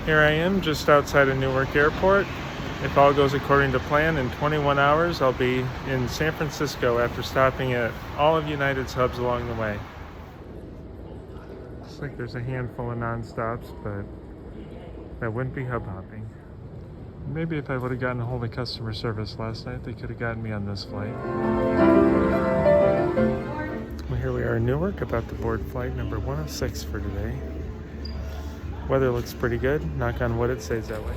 Here I am just outside of Newark Airport. If all goes according to plan, in 21 hours I'll be in San Francisco after stopping at all of United's hubs along the way. Looks like there's a handful of non-stops, but that wouldn't be hub hopping. Maybe if I would have gotten a hold of customer service last night, they could have gotten me on this flight. Well, here we are in Newark, about to board flight number 106 for today. Weather looks pretty good. Knock on wood, it stays that way.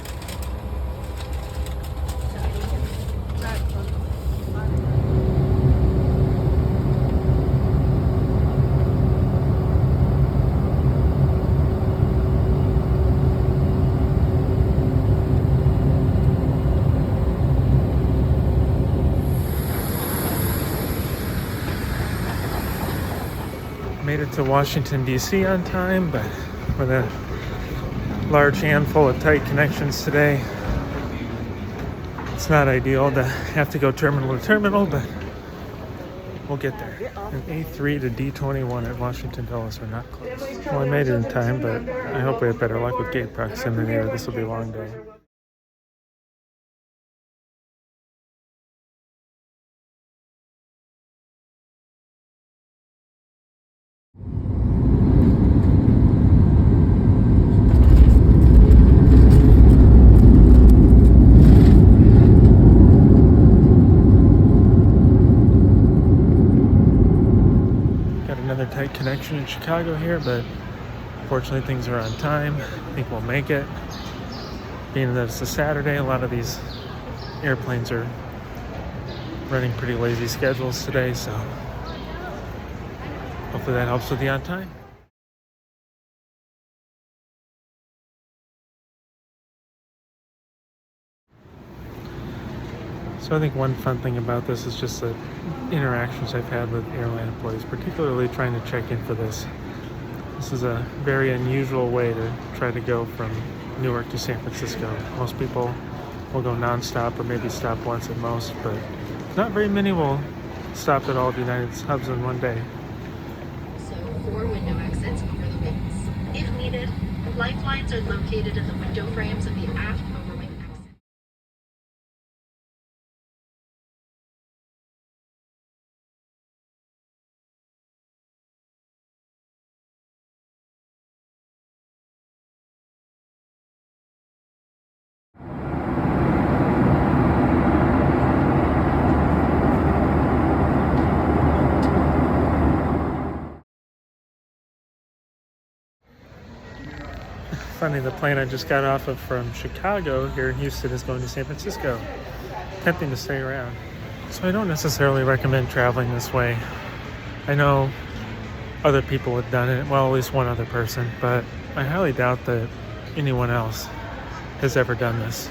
Made it to Washington, D.C. on time, but with a large handful of tight connections today, it's not ideal to have to go terminal to terminal, but we'll get there. And A3 to D21 at Washington Dulles are not close. Well, I made it in time, but I hope we have better luck with gate proximity, or this will be a long day. Tight connection in Chicago here, but fortunately things are on time. I think we'll make it. Being that it's a Saturday, a lot of these airplanes are running pretty lazy schedules today, so hopefully that helps with the on time. So I think one fun thing about this is just the interactions I've had with airline employees, particularly trying to check in for this. This is a very unusual way to try to go from Newark to San Francisco. Most people will go nonstop or maybe stop once at most, but not very many will stop at all of United's hubs in one day. So 4 window exits over the wings. If needed, lifelines are located in the window frames of the aft overwing exit. Funny, the plane I just got off of from Chicago here in Houston is going to San Francisco. Tempting to stay around. So I don't necessarily recommend traveling this way. I know other people have done it, well, at least one other person, but I highly doubt that anyone else has ever done this.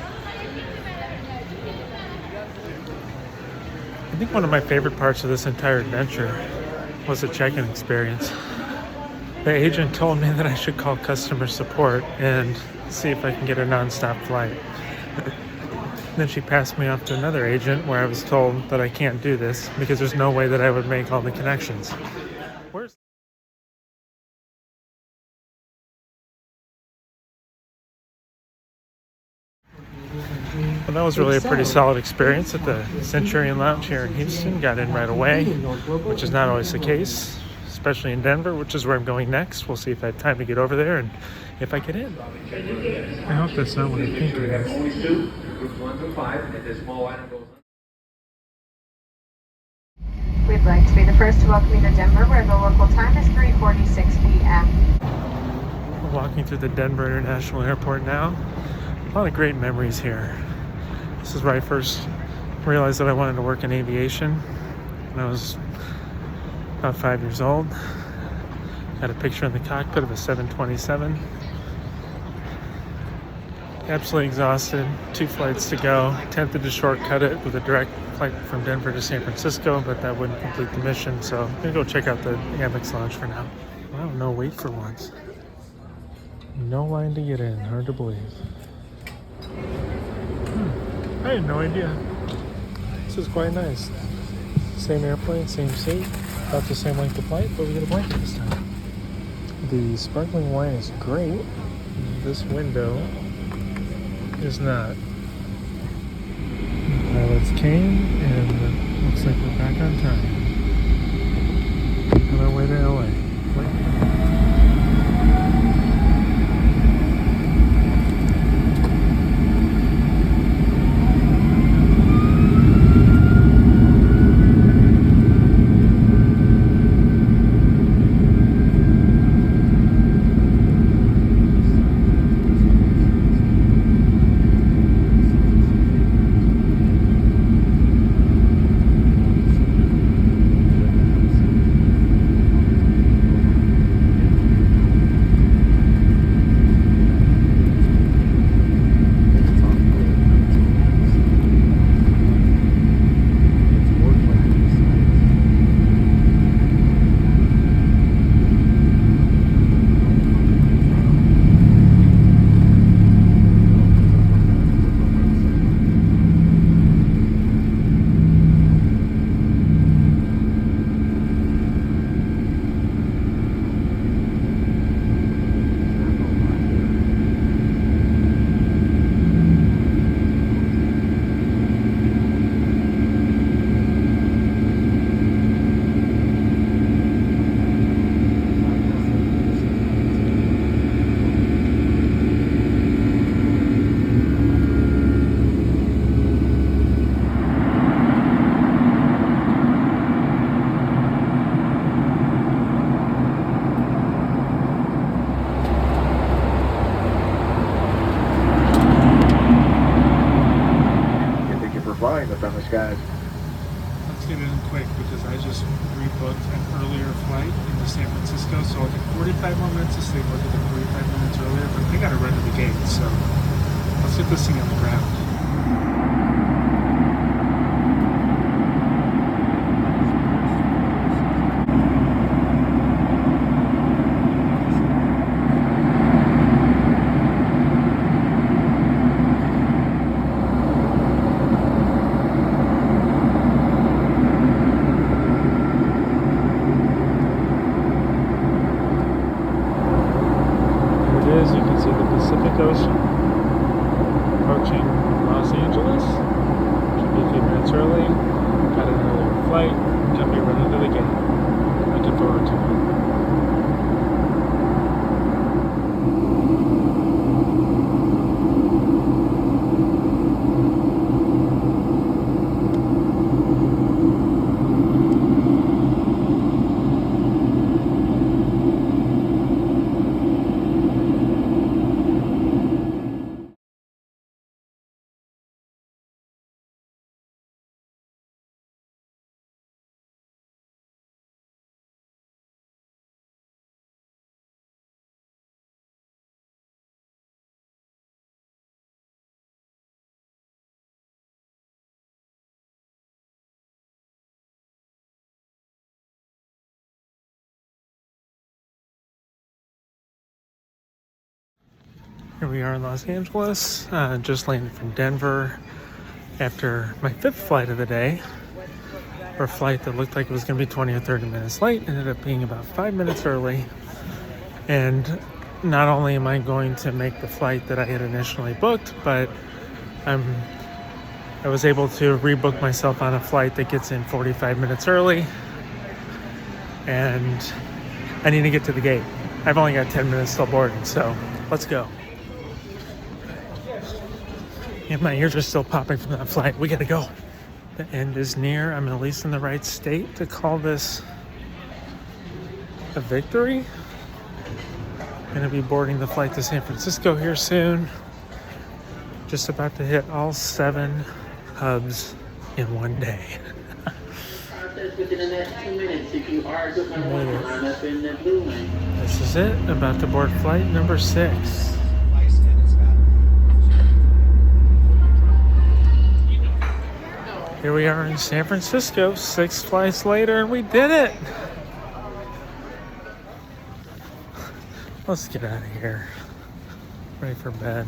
I think one of my favorite parts of this entire adventure was the check-in experience. The agent told me that I should call customer support and see if I can get a non-stop flight. Then she passed me off to another agent where I was told that I can't do this because there's no way that I would make all the connections. Well, that was really a pretty solid experience at the Centurion Lounge here in Houston. Got in right away, which is not always the case, especially in Denver, which is where I'm going next. We'll see if I have time to get over there and if I get in. I hope that's not what I think it is. Only 2, groups 1 to 5, and if the small item goes on. We'd like to be the first to welcome you to Denver, where the local time is 3:46 p.m. We're walking through the Denver International Airport now. A lot of great memories here. This is where I first realized that I wanted to work in aviation when I was about 5 years old. Got a picture in the cockpit of a 727. Absolutely exhausted. 2 flights to go. Attempted to shortcut it with a direct flight from Denver to San Francisco, but that wouldn't complete the mission, so I'm gonna go check out the Amex lounge for now. Wow, no wait for once. No line to get in. Hard to believe. I had no idea. This is quite nice. Same airplane, same seat, about the same length of flight, but we get a blanket this time. The sparkling wine is great. This window is not. Pilots came, and looks like we're back on time. On our way to LA. Flying the friendly skies. Let's get in quick because I just rebooked an earlier flight into San Francisco, so I'll get 45 more minutes of sleep. I'll get there 45 minutes earlier, but I gotta run to the gate, so let's get this thing on the ground. As you can see the Pacific Ocean approaching Los Angeles. Should be a few minutes early. Got an earlier flight. Gonna be running to the gate. Looking forward to it. Here we are in Los Angeles. Just landed from Denver after my 5th flight of the day. For a flight that looked like it was going to be 20 or 30 minutes late, ended up being about 5 minutes early. And not only am I going to make the flight that I had initially booked, but I was able to rebook myself on a flight that gets in 45 minutes early. And I need to get to the gate. I've only got 10 minutes till boarding, so let's go. And my ears are still popping from that flight. We gotta go. The end is near. I'm at least in the right state to call this a victory. Gonna be boarding the flight to San Francisco here soon. Just about to hit all 7 hubs in one day. Within the next 2 minutes, if you are good, line up in the blue lane. This is it. About to board flight number 6. Here we are in San Francisco, 6 flights later, and we did it. Let's get out of here. Ready for bed.